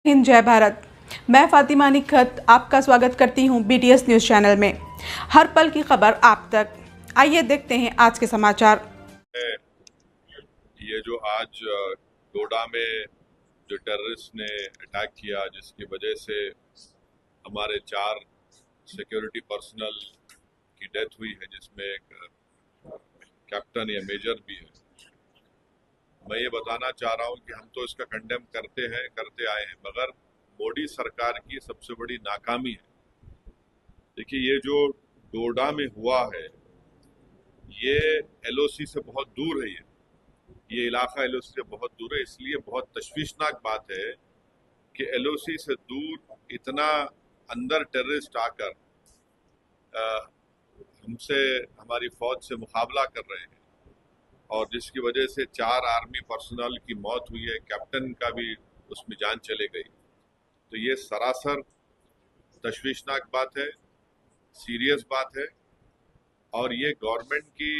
हिंद, जय भारत। मैं फातिमा निखत आपका स्वागत करती हूं बीटीएस न्यूज़ चैनल में। हर पल की खबर आप तक। आइए देखते हैं आज के समाचार। ये जो आज डोडा में जो टेररिस्ट ने अटैक किया, जिसकी वजह से हमारे 4 सिक्योरिटी पर्सनल की डेथ हुई है, जिसमें एक कैप्टन या मेजर भी है। मैं ये बताना चाह रहा हूँ कि हम तो इसका कंडेम करते आए हैं, मगर मोदी सरकार की सबसे बड़ी नाकामी है। देखिए, ये जो डोडा में हुआ है, ये एलओसी से बहुत दूर है। ये इलाका एलओसी से बहुत दूर है, इसलिए बहुत तशवीशनाक बात है कि एलओसी से दूर इतना अंदर टेररिस्ट आकर हमसे, हमारी फौज से मुकाबला कर रहे हैं, और जिसकी वजह से 4 आर्मी पर्सनल की मौत हुई है, कैप्टन का भी उसमें जान चले गई। तो ये सरासर तशवीशनाक बात है, सीरियस बात है, और ये गवर्नमेंट की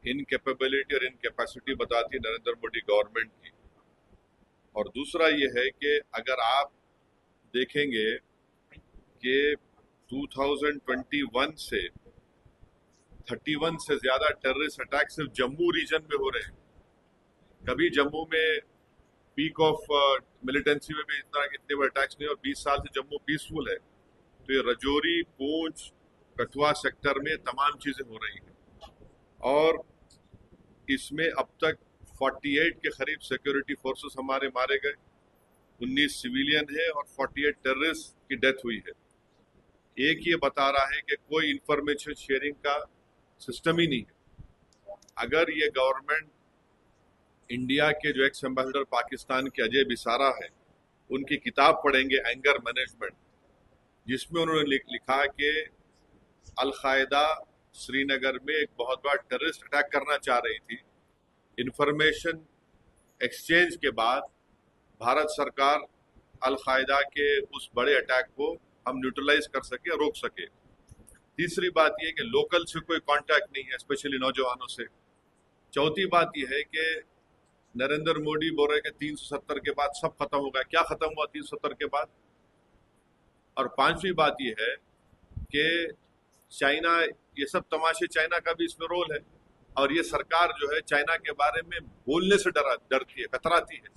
इनकेपेबिलिटी और इनकेपेसिटी बताती है, नरेंद्र मोदी गवर्नमेंट की। और दूसरा ये है कि अगर आप देखेंगे कि 2021 से 31 से ज्यादा टेररिस्ट अटैक सिर्फ जम्मू रीजन में हो रहे हैं। कभी जम्मू में पीक ऑफ मिलिटेंसी में भी इतने बड़े अटैक्स नहीं, और 20 साल से जम्मू पीसफुल है। तो ये रजौरी, पूंछ, कठुआ सेक्टर में तमाम चीजें हो रही हैं, और इसमें अब तक 48 के करीब सिक्योरिटी फोर्सेस हमारे मारे गए, 19 सिविलियन है और 48 टेररिस्ट की डेथ हुई है। एक ये बता रहा है कि कोई इंफॉर्मेशन शेयरिंग का सिस्टम ही नहीं है। अगर ये गवर्नमेंट इंडिया के जो एक्स एम्बेसडर पाकिस्तान के अजय बिसारा है, उनकी किताब पढ़ेंगे एंगर मैनेजमेंट, जिसमें उन्होंने लिखा कि अल-कायदा श्रीनगर में एक बहुत बड़ा टेररिस्ट अटैक करना चाह रही थी। इंफॉर्मेशन एक्सचेंज के बाद भारत सरकार अल-कायदा के उस बड़े अटैक को हम न्यूट्रलाइज कर सके, रोक सके। तीसरी बात यह कि लोकल से कोई कांटेक्ट नहीं है, स्पेशली नौजवानों से। चौथी बात यह है कि नरेंद्र मोदी बोल रहे कि 370 के बाद सब खत्म हो गया। क्या खत्म हुआ 370 के बाद? और पांचवी बात यह है कि चाइना, ये सब तमाशे, चाइना का भी इसमें रोल है, और ये सरकार जो है चाइना के बारे में बोलने से डरती है, कतराती है,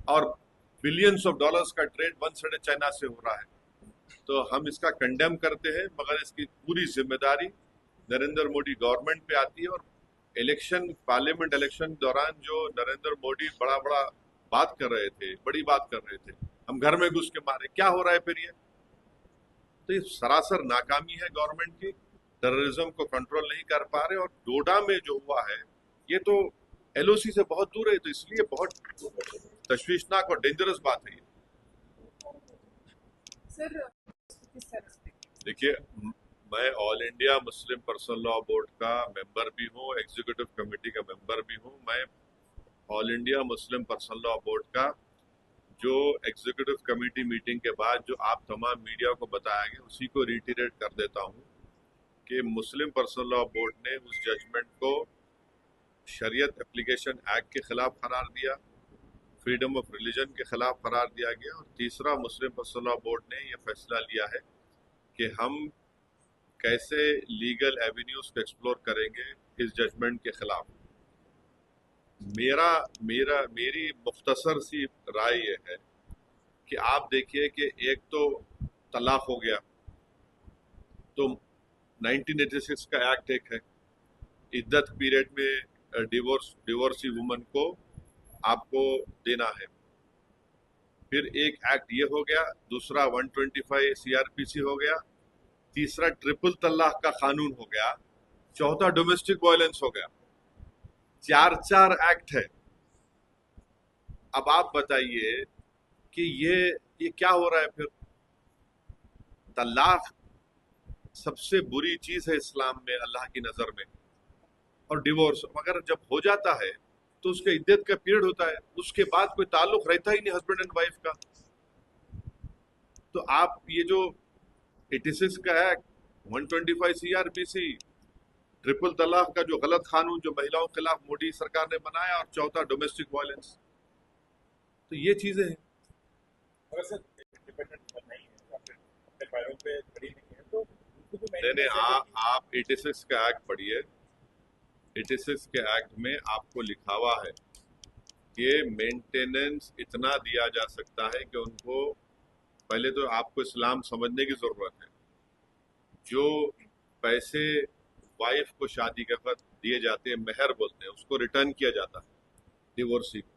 और बिलियंस ऑफ डॉलर्स का ट्रेड वन साइड चाइना से हो रहा है। तो हम इसका कंडेम करते हैं, मगर इसकी पूरी जिम्मेदारी नरेंद्र मोदी गवर्नमेंट पे आती है। और पार्लियामेंट इलेक्शन दौरान जो नरेंद्र मोदी बड़ा बात कर रहे थे, बड़ी बात कर रहे थे, हम घर में घुस के मारे, क्या हो रहा है फिर ये? तो ये सरासर नाकामी है गवर्नमेंट की, टेररिज्म को कंट्रोल नहीं कर पा रहे। और डोडा में जो हुआ है, ये तो एलओसी से बहुत दूर है, तो इसलिए बहुत तशवीशनाक और डेंजरस बात है ये। देखिए, मैं all India Muslim personal law board का मेंबर भी हूँ, एग्जीक्यूटिव कमेटी का मेंबर भी हूँ। मैं all India Muslim personal law board का जो एग्जीक्यूटिव कमेटी मीटिंग के बाद जो आप तमाम मीडिया को बताया गया, उसी को रिटीरेट कर देता हूँ कि मुस्लिम पर्सनल लॉ बोर्ड ने उस जजमेंट को शरीयत एप्लीकेशन एक्ट के खिलाफ करार दिया, फ्रीडम ऑफ रिलीजन के खिलाफ करार दिया गया। और तीसरा, मुस्लिम पर्सनल लॉ बोर्ड ने यह फैसला लिया है कि हम कैसे लीगल एवेन्यूज को एक्सप्लोर करेंगे इस जजमेंट के खिलाफ। मेरी मुख्तसर सी राय ये है कि आप देखिए कि एक तो तलाक हो गया, तो 1986 का एक्ट एक है, इद्दत पीरियड में डिवोर्सी वुमन को आपको देना है। फिर एक एक्ट ये हो गया, दूसरा 125 सीआरपीसी हो गया, तीसरा ट्रिपल तलाक का कानून हो गया, चौथा डोमेस्टिक वायलेंस हो गया। 4 एक्ट है। अब आप बताइए कि ये क्या हो रहा है फिर? तलाक सबसे बुरी चीज है इस्लाम में, अल्लाह की नजर में। और डिवोर्स अगर जब हो जाता है तो उसके इद्दत का पीरियड होता है, उसके बाद कोई ताल्लुक रहता ही नहीं हस्बैंड एंड वाइफ का। तो आप ये जो 86 का एक्ट, 125 सीआरपीसी, ट्रिपल तलाक का जो गलत कानून जो महिलाओं के खिलाफ मोदी सरकार ने बनाया, और चौथा डोमेस्टिक वायलेंस, तो ये चीजें हैं। अगर सर इंडिपेंडेंट नहीं है या फिर अपने पैरों पे खड़ी नहीं है तो उनको भी नहीं नहीं, आप 86 का एक्ट पढ़िए। 86 के एक्ट में आपको लिखा हुआ है कि मेंटेनेंस इतना दिया जा सकता है कि उनको, पहले तो आपको इस्लाम समझने की जरूरत है। जो पैसे वाइफ को शादी के वक्त दिए जाते हैं, मेहर बोलते हैं, उसको रिटर्न किया जाता है डिवोर्सी को।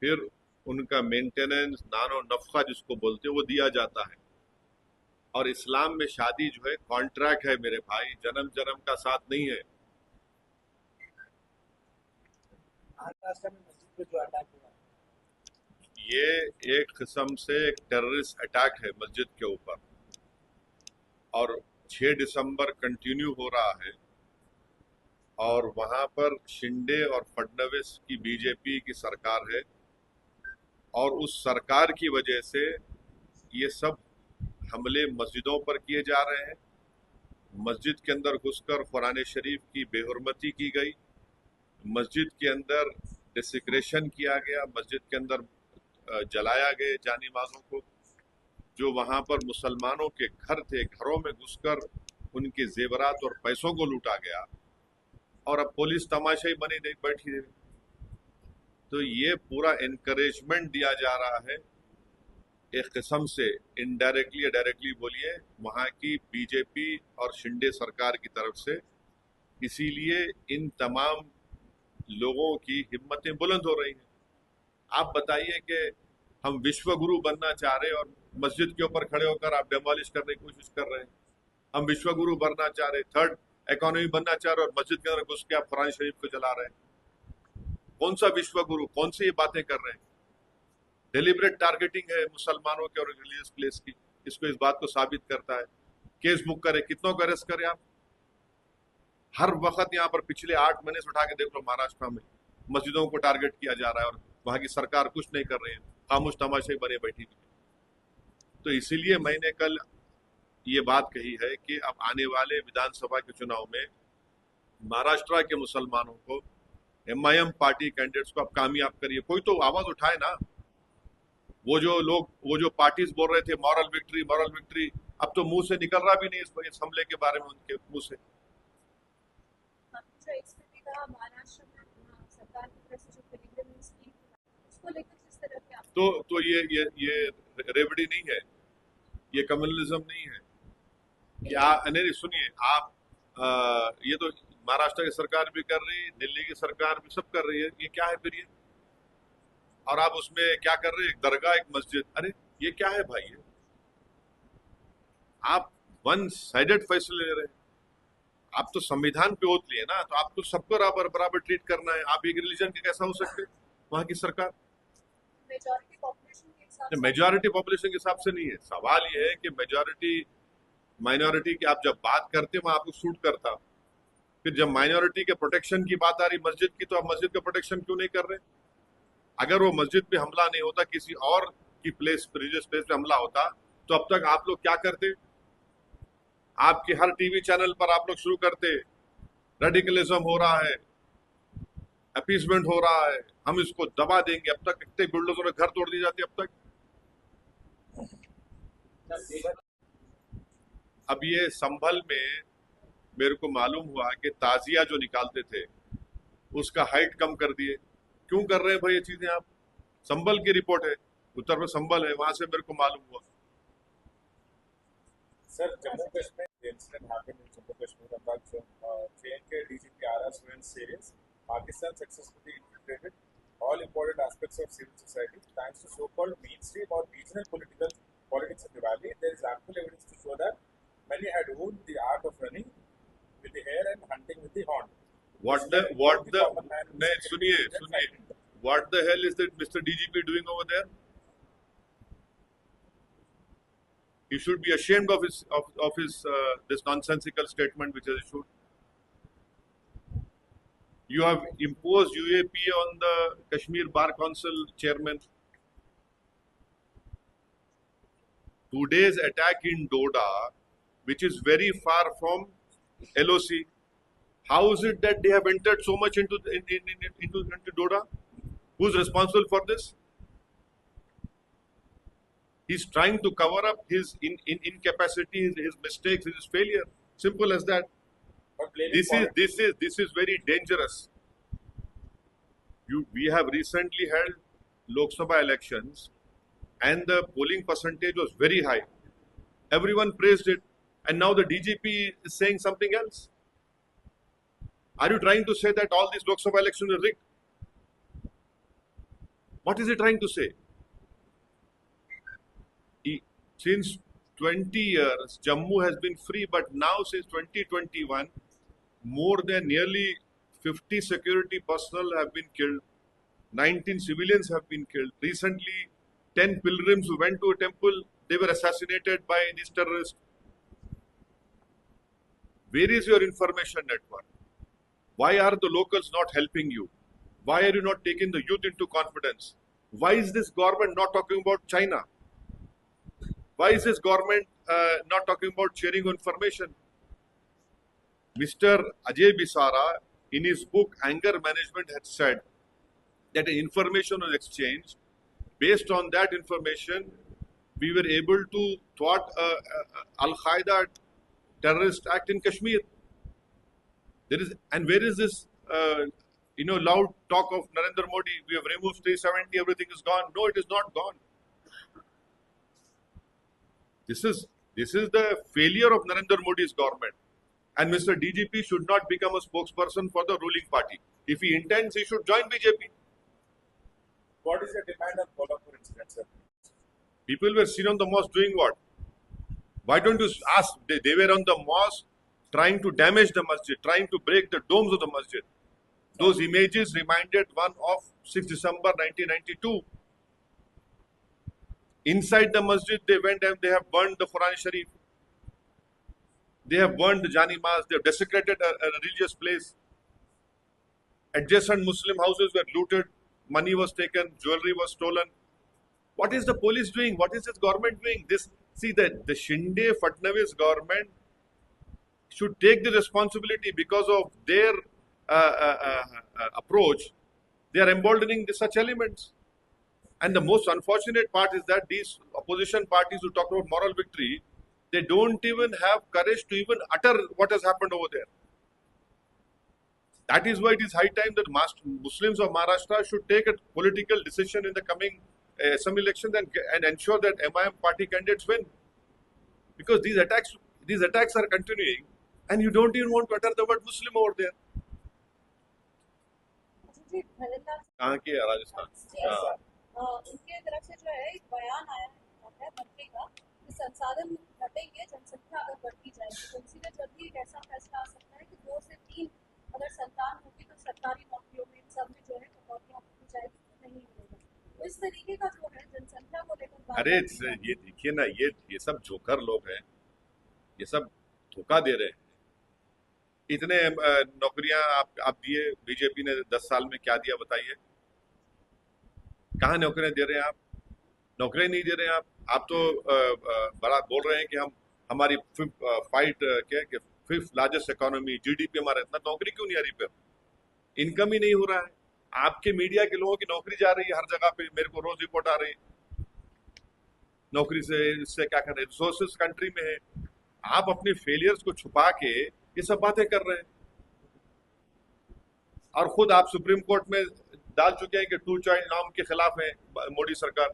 फिर उनका मेंटेनेंस, नानो नफका जिसको बोलते हैं, वो दिया जाता है। और इस्लाम में शादी जो है कॉन्ट्रैक्ट है मेरे भाई, जन्म जन्म का साथ नहीं है। महाराष्ट्र में मस्जिद पे जो अटैक हुआ ये एक किस्म से एक टेररिस्ट अटैक है मस्जिद के ऊपर, और 6 दिसंबर कंटिन्यू हो रहा है। और वहां पर शिंदे और फडणवीस की बीजेपी की सरकार है, और उस सरकार की वजह से ये सब हमले मस्जिदों पर किए जा रहे हैं। मस्जिद के अंदर घुसकर कुरान शरीफ की बेहुरमती की गई, मस्जिद के अंदर डिसिक्रेशन किया गया, मस्जिद के अंदर जलाया गए जानिमाज़ों को। जो वहां पर मुसलमानों के घर थे, घरों में घुसकर उनके जेवरात और पैसों को लूटा गया, और अब पुलिस तमाशाई बनी नहीं बैठी है। तो ये पूरा एनकरेजमेंट दिया जा रहा है एक किस्म से, इनडायरेक्टली या डायरेक्टली बोलिए, वहां की बीजेपी और शिंदे सरकार की तरफ से। इसीलिए इन तमाम लोगों की हिम्मतें बुलंद हो रही हैं। आप बताइए कि हम विश्व गुरु बनना चाह रहे हैं और मस्जिद के ऊपर खड़े होकर आप डेमोलिश करने की कोशिश कर रहे हैं। हम विश्व गुरु बनना चाह रहे, थर्ड इकोनॉमी बनना चाह रहे, और मस्जिद के अंदर घुस के आप कुरान शरीफ को जला रहे हैं। कौन सा विश्व गुरु, कौन सी ये बातें कर रहे हैं? डेलिब्रेट टारगेटिंग है मुसलमानों के और रिलीजियस प्लेस की। इसको इस बात को साबित करता है। केस बुक करे, कितनों को अरेस्ट करे आप? हर वक्त यहाँ पर पिछले 8 महीने से उठा के देख लो, महाराष्ट्र में मस्जिदों को टारगेट किया जा रहा है और वहां की सरकार कुछ नहीं कर रही है, खामोश तमाशे बने बैठी हुई। तो इसीलिए मैंने कल ये बात कही है कि अब आने वाले विधानसभा के चुनाव में महाराष्ट्र के मुसलमानों को, MIM पार्टी कैंडिडेट्स को आप कामयाब करिए। कोई तो आवाज उठाए ना। वो जो पार्टीज बोल रहे थे मॉरल विक्ट्री, अब तो मुंह से निकल रहा भी नहीं इस हमले के बारे में उनके मुंह से। तो ये रेवड़ी नहीं है, ये कम्युनलिज्म नहीं है। क्या नहीं, सुनिए आप, ये तो महाराष्ट्र की सरकार भी कर रही है, दिल्ली की सरकार भी सब कर रही है। ये क्या है फिर ये? और आप उसमें क्या कर रहे हैं? एक दरगाह, एक मस्जिद, अरे ये क्या है भाई? ये आप वन साइडेड फैसले ले रहे हैं। आप तो संविधान पे ओत लिए ना, तो आपको सबको बराबर ट्रीट करना है। आप एक रिलीजन के कैसा हो सकते वहां की सरकार? मेजॉरिटी पॉपुलेशन के हिसाब से नहीं है। सवाल ये है कि मेजॉरिटी माइनॉरिटी की आप जब बात करते वहां आपको सूट करता, फिर जब माइनॉरिटी के प्रोटेक्शन की बात आ रही मस्जिद की, तो आप मस्जिद का प्रोटेक्शन क्यों नहीं कर रहे? अगर वो मस्जिद पे हमला नहीं होता, किसी और की प्लेस, रिलीजियस प्लेस पे हमला होता, तो अब तक आप लोग क्या करते? आपके हर टीवी चैनल पर आप लोग शुरू करते, रेडिकलिज्म हो रहा है, अपीसमेंट हो रहा है, हम इसको दबा देंगे। अब तक कितने बुलडोजरों में घर तोड़ दिए जाते अब तक। अब ये संभल में मेरे को मालूम हुआ कि ताजिया जो निकालते थे उसका हाइट कम कर दिए। क्यों कर रहे हैं भाई ये चीजें? आप, संभल की रिपोर्ट है, उत्तर में संभल है, वहां से मेरे को मालूम हुआ। Sir, Jammu Kashmir, the incident happened in Jammu Kashmir, and that J&K DGP RS went serious. Pakistan successfully infiltrated all important aspects of civil society. Thanks to so-called mainstream or regional politics in the valley, there is ample evidence to show that many had honed the art of running with the hare and hunting with the horn. What the hell is that Mr. DGP doing over there? He should be ashamed of his this nonsensical statement which is issued. You have imposed UAP on the Kashmir Bar Council chairman. Today's attack in Doda, which is very far from LOC, how is it that they have entered so much into Doda? Who's responsible for this? He's trying to cover up his incapacity, his mistakes, his failure. Simple as that. But blaming This is very dangerous. We have recently held Lok Sabha elections, and the polling percentage was very high. Everyone praised it, and now the DGP is saying something else. Are you trying to say that all these Lok Sabha elections are rigged? What is he trying to say? Since 20 years, Jammu has been free, but now since 2021, more than nearly 50 security personnel have been killed. 19 civilians have been killed. Recently, 10 pilgrims who went to a temple, they were assassinated by these terrorists. Where is your information network? Why are the locals not helping you? Why are you not taking the youth into confidence? Why is this government not talking about China? Why is this government not talking about sharing information? Mr. Ajay Bisara, in his book Anger Management, had said that information was exchanged. Based on that information, we were able to thwart Al-Qaeda terrorist act in Kashmir. Where is this loud talk of Narendra Modi? We have removed 370, everything is gone. No, it is not gone. This is the failure of Narendra Modi's government. And Mr. DGP should not become a spokesperson for the ruling party. If he intends, he should join BJP. What is the demand on Kolhapur incident, sir? People were seen on the mosque doing what? Why don't you ask? They were on the mosque trying to damage the masjid, trying to break the domes of the masjid. Those images reminded one of 6 December 1992. Inside the masjid, they went and they have burned the Quran Sharif. They have burned the Jani Mas. They have desecrated a religious place. Adjacent Muslim houses were looted. Money was taken. Jewelry was stolen. What is the police doing? What is this government doing? The Shinde Fadnavis government should take the responsibility because of their approach. They are emboldening such elements. And the most unfortunate part is that these opposition parties who talk about moral victory, they don't even have courage to even utter what has happened over there. That is why it is high time that Muslims of Maharashtra should take a political decision in the coming assembly elections and ensure that MIM party candidates win. Because these attacks are continuing, and you don't even want to utter the word Muslim over there. कहाँ की है राजस्थान? उनके तरफ से जो है एक बयान आया है मंत्री का कि संसाधन घटेंगे, जनसंख्या अगर बढ़ती जाएगी तो इसीलिए जल्दी एक ऐसा फैसला आ सकता है कि 2 से 3 अगर संतान होगी तो सरकारी नौकरियों में इन सब में जो है कटौतियां की जाएगी तो नहीं मिलेगा। तो इस तरीके का जो है जनसंख्या को लेकर अरे ये देखिए ना, ये सब जोकर लोग हैं, ये सब धोखा दे रहे हैं। इतने नौकरियां आप दिए, बीजेपी ने 10 साल में क्या दिया बताइए? कहाँ नौकरियां दे रहे हैं आप? नौकरियां नहीं दे रहे हैं आप तो बड़ा बोल रहे हैं कि हमारी फिफ्थ लार्जेस्ट इकोनॉमी, जीडीपी हमारा, इतना नौकरी क्यों नहीं आ रही? पे इनकम ही नहीं हो रहा है। आपके मीडिया के लोगों की नौकरी जा रही है हर जगह पे, मेरे को रोज रिपोर्ट आ रही है नौकरी से, इससे क्या कर रहे हैं, रिसोर्सेस कंट्री में है। आप अपने फेलियर्स को छुपा के ये सब बातें कर रहे हैं, और खुद आप सुप्रीम कोर्ट में डाल चुके हैं कि 2 चाइल्ड नॉर्म के खिलाफ है मोदी सरकार।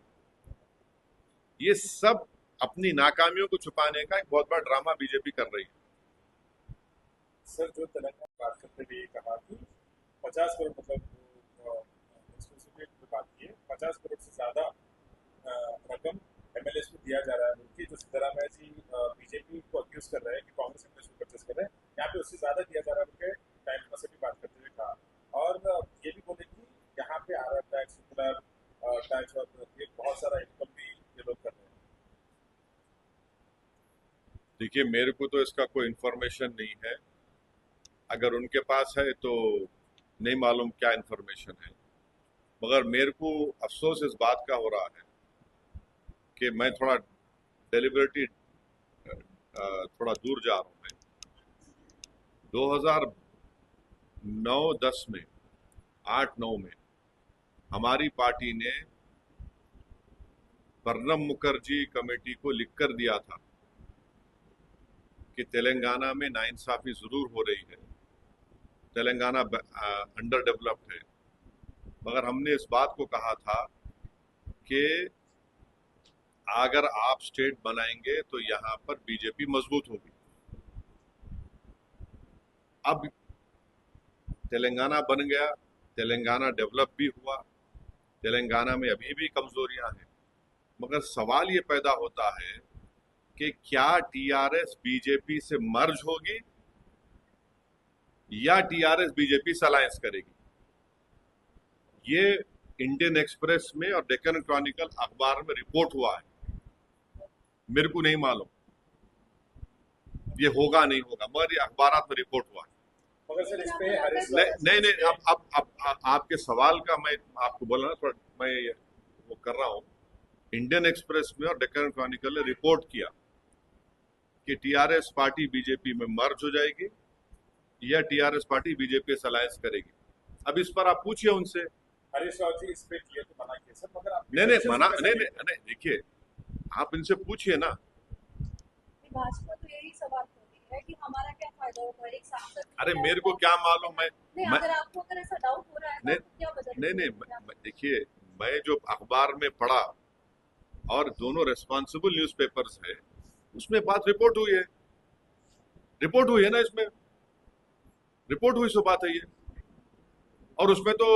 ये सब अपनी नाकामियों को छुपाने का एक बहुत बड़ा ड्रामा बीजेपी कर रही है। सर, जो तेलंगाना बात करते हुए कहा कि 50 करोड़ मतलब बात की है, 50 करोड़ से ज्यादा रकम एमएलए को दिया जा रहा है, बल्कि जो सिद्धरामैया जी बीजेपी को अक्यूज कर रहे हैं कि कांग्रेस एमएलए को परचेस कर रहे हैं, यहाँ पे उससे ज्यादा दिया जा रहा है उनके टाइम से भी बात करते हुए कहा। और ये भी बोले कि यहाँ पे आ रहा टैक्स टैक्स और बहुत सारा इनकम भी ये लोग कर रहे हैं। देखिए, मेरे को तो इसका कोई इंफॉर्मेशन नहीं है, अगर उनके पास है तो नहीं मालूम क्या इंफॉर्मेशन है, मगर मेरे को अफसोस इस बात का हो रहा है कि मैं थोड़ा डेलिबरेटली थोड़ा दूर जा रहा हूँ। मैं 2009-10 में 8-9 में हमारी पार्टी ने प्रणब मुखर्जी कमेटी को लिखकर दिया था कि तेलंगाना में नाइंसाफी जरूर हो रही है, तेलंगाना अंडर डेवलप्ड है, मगर हमने इस बात को कहा था कि अगर आप स्टेट बनाएंगे तो यहां पर बीजेपी मजबूत होगी। अब तेलंगाना बन गया, तेलंगाना डेवलप भी हुआ, तेलंगाना में अभी भी कमजोरियां हैं, मगर सवाल ये पैदा होता है कि क्या टीआरएस बीजेपी से मर्ज होगी या टीआरएस बीजेपी से अलायंस करेगी। ये इंडियन एक्सप्रेस में और डेक्कन क्रॉनिकल अखबार में रिपोर्ट हुआ है, मेरे को नहीं मालूम ये होगा नहीं होगा, मगर ये अखबारात में रिपोर्ट हुआ है। मगर सर इस पे हरीश नहीं, अब आपके सवाल का मैं आपको बोला ना, थोड़ा मैं वो कर रहा हूं। इंडियन एक्सप्रेस में और डेक्कन क्रॉनिकल ने रिपोर्ट किया कि टीआरएस पार्टी बीजेपी में मर्ज हो जाएगी या टीआरएस पार्टी बीजेपी से अलायंस करेगी। अब इस पर आप पूछिए उनसे। हरीश राव जी इस पे किए तो मना किया सर, मगर आप नहीं, देखिए आप इनसे पूछिए ना। भाजपा तो यही सवाल कर रही है कि हमारा क्या फायदा होगा एक सांसद। अरे मेरे को क्या मालूम है, अगर आपको अगर ऐसा डाउट हो रहा है तो क्या वजह? नहीं, देखिए मैं जो अखबार में पढ़ा और दोनों रेस्पॉन्सिबल न्यूज़पेपर्स है उसमें बात रिपोर्ट हुई है ना, इसमें रिपोर्ट हुई सो बात है ये। और उसमें तो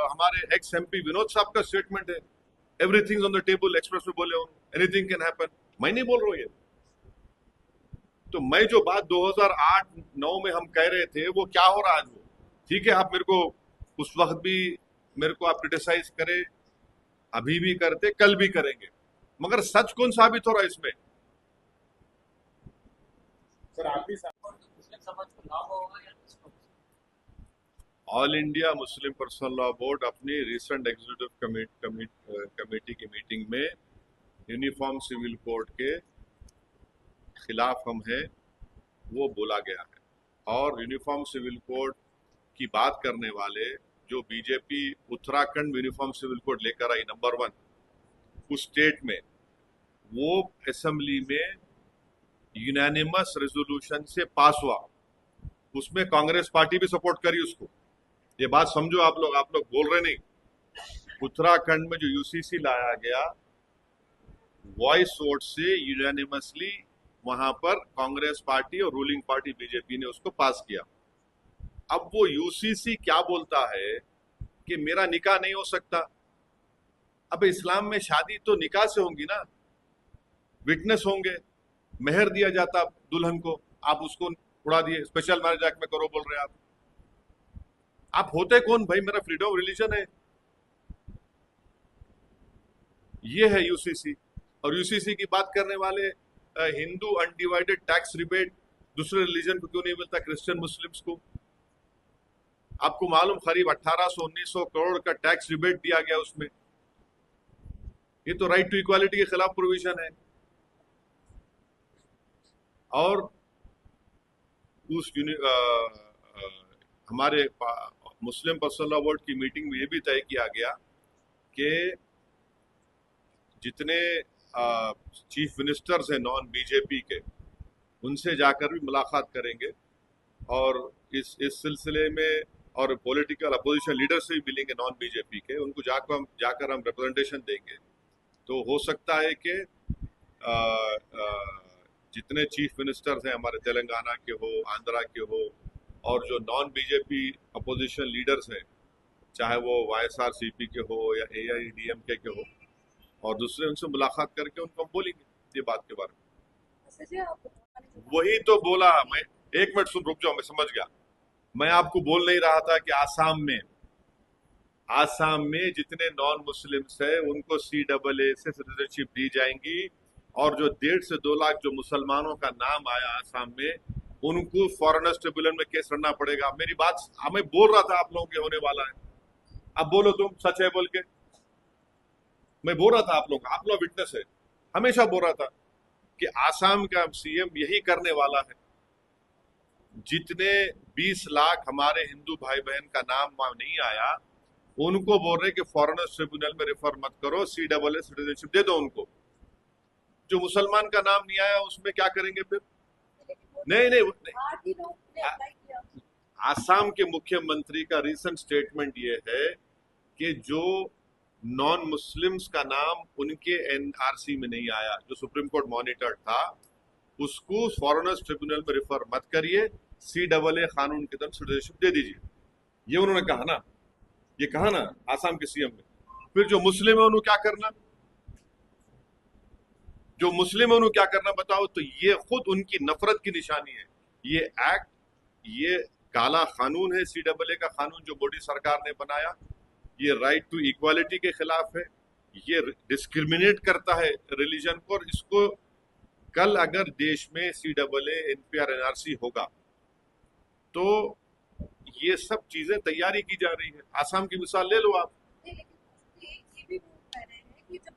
हमारे एक्स एमपी विनोद साहब का स्टेटमेंट है, everything on the table, express में बोले एनीथिंग कैन हैपन। मैं नहीं बोल रहा हूँ ये, तो मैं जो बात 2008-9 में हम कह रहे थे वो क्या हो रहा है आज वो ठीक है। आप मेरे को उस वक्त भी मेरे को आप क्रिटिसाइज करे, अभी भी करते, कल भी करेंगे, मगर सच कौन साबित हो रहा है इसमें? सर आप भी all India Muslim personal law board अपनी रिसेंट एग्जीक्यूटिव कमेटी की मीटिंग में यूनिफॉर्म सिविल कोड के खिलाफ हम हैं वो बोला गया है। और यूनिफॉर्म सिविल कोड की बात करने वाले जो BJP Uttarakhand uniform civil code लेकर आई नंबर 1 उस स्टेट में, वो असेंबली में यूनानिमस रेजोल्यूशन से पास हुआ, उसमें कांग्रेस पार्टी भी सपोर्ट करी उसको। ये बात समझो आप लोग बोल रहे नहीं। उत्तराखंड में जो यूसीसी लाया गया वॉइस वोट से यूनानिमसली वहां पर कांग्रेस पार्टी और रूलिंग पार्टी बीजेपी ने उसको पास किया। अब वो यूसीसी क्या बोलता है कि मेरा निकाह नहीं हो सकता। अब इस्लाम में शादी तो निकाह से होंगी ना, विटनेस होंगे, मेहर दिया जाता दुल्हन को, आप उसको उड़ा दिए, स्पेशल मैरिज एक्ट में करो बोल रहे आप होते कौन भाई? मेरा फ्रीडम ऑफ रिलीजन है, ये है यूसीसी। और यूसीसी की बात करने वाले हिंदू अनडिवाइडेड टैक्स रिबेट दूसरे रिलीजन को क्यों नहीं मिलता, क्रिश्चियन मुस्लिम्स को? आपको मालूम करीब 1800-1900 करोड़ का टैक्स रिबेट दिया गया उसमें। ये तो राइट टू इक्वालिटी के खिलाफ प्रोविजन है। और उस हमारे मुस्लिम पर्सनल लॉ बोर्ड की मीटिंग में ये भी तय किया गया कि जितने चीफ मिनिस्टर्स हैं नॉन बीजेपी के, उनसे जाकर भी मुलाकात करेंगे और इस सिलसिले में, और पॉलिटिकल अपोजिशन लीडर से भी मिलेंगे नॉन बीजेपी के, उनको जाकर हम रिप्रेजेंटेशन देंगे। तो हो सकता है कि जितने चीफ मिनिस्टर्स हैं हमारे तेलंगाना के हो, आंध्रा के हो, और जो नॉन बीजेपी अपोजिशन लीडर्स हैं, चाहे वो वाईएसआरसीपी के हो या एआईएडीएमके के हो, और दूसरे उनसे मुलाकात करके उनको हम बोलेंगे ये बात के बारे में। वही तो बोला मैं, एक मिनट रुक जाओ, मैं समझ गया। मैं आपको बोल नहीं रहा था कि आसाम में जितने नॉन मुस्लिम्स है उनको CAA से सिटीजनशिप दी जाएंगी, और जो 1.5 से 2 लाख जो मुसलमानों का नाम आया आसाम में, उनको फॉरेनर्स ट्रिब्यूनल में केस लड़ना पड़ेगा। मेरी बात मैं बोल रहा था आप लोगों के होने वाला है, अब बोलो तुम सच है बोल के। मैं बोल रहा था आप लोग विटनेस है, हमेशा बोल रहा था कि आसाम का सीएम यही करने वाला है। जितने 20 लाख हमारे हिंदू भाई बहन का नाम वहां नहीं आया, उनको बोल रहे कि फॉरेनर्स ट्रिब्यूनल में रेफर मत करो, CAA सिटीजनशिप दे दो उनको। जो मुसलमान का नाम नहीं आया उसमें क्या करेंगे फिर? नहीं। 8 दिनों ने अप्लाई किया। आसाम के मुख्यमंत्री का रिसेंट स्टेटमेंट ये है कि जो नॉन मुस्लिम्स का नाम उनके NRC में नहीं आया, जो सुप्रीम कोर्ट मॉनिटर था, उसको फॉरेनर्स ट्रिब्यूनल में रेफर मत करिए, CAA कानून के तहत सिटीजनशिप दे दीजिए। ये उन्होंने कहा ना, ये कहा ना आसाम के CM ने। फिर जो मुस्लिम है उन्होंने क्या करना, जो मुस्लिम है उन्होंने क्या करना बताओ? तो ये खुद उनकी नफरत की निशानी है। ये एक्ट, ये काला कानून है CAA का कानून जो मोदी सरकार ने बनाया। ये राइट टू इक्वालिटी के खिलाफ है, ये डिस्क्रिमिनेट करता है रिलीजन को। और इसको कल अगर देश में CAA NPR NRC होगा तो ये सब चीजें तैयारी की जा रही है। आसाम की मिसाल ले लो आप। नहीं, लेकिन ये भी वो कह रहे हैं कि जब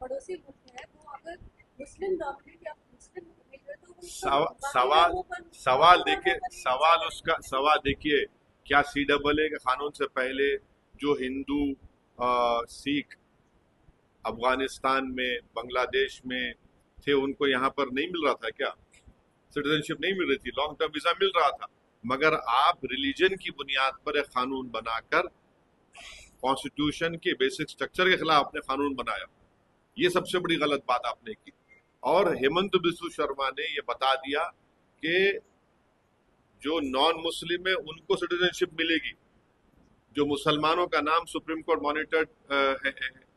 पड़ोसी मुल्क है वो अगर मुस्लिम डोमिनेट या मुस्लिम उम्मीदवार तो सवाल देखिए, क्या CAA के कानून से पहले जो हिंदू सिख अफगानिस्तान में, बांग्लादेश में थे, उनको यहाँ पर नहीं मिल रहा था क्या? सिटीजनशिप नहीं मिल रही थी, लॉन्ग टर्म वीजा मिल रहा था। मगर आप रिलीजन की बुनियाद पर एक कानून बनाकर कॉन्स्टिट्यूशन के बेसिक स्ट्रक्चर के खिलाफ आपने कानून बनाया। ये सबसे बड़ी गलत बात आपने की। और हेमंत बिस्व शर्मा ने ये बता दिया कि जो नॉन मुस्लिम है उनको सिटीजनशिप मिलेगी, जो मुसलमानों का नाम सुप्रीम कोर्ट मॉनिटर्ड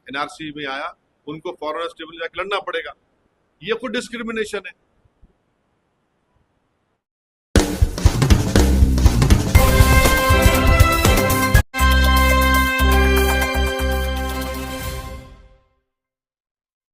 NRC में आया उनको फॉरेनर्स ट्रिब्यूनल जाकर लड़ना पड़ेगा। ये खुद डिस्क्रिमिनेशन है।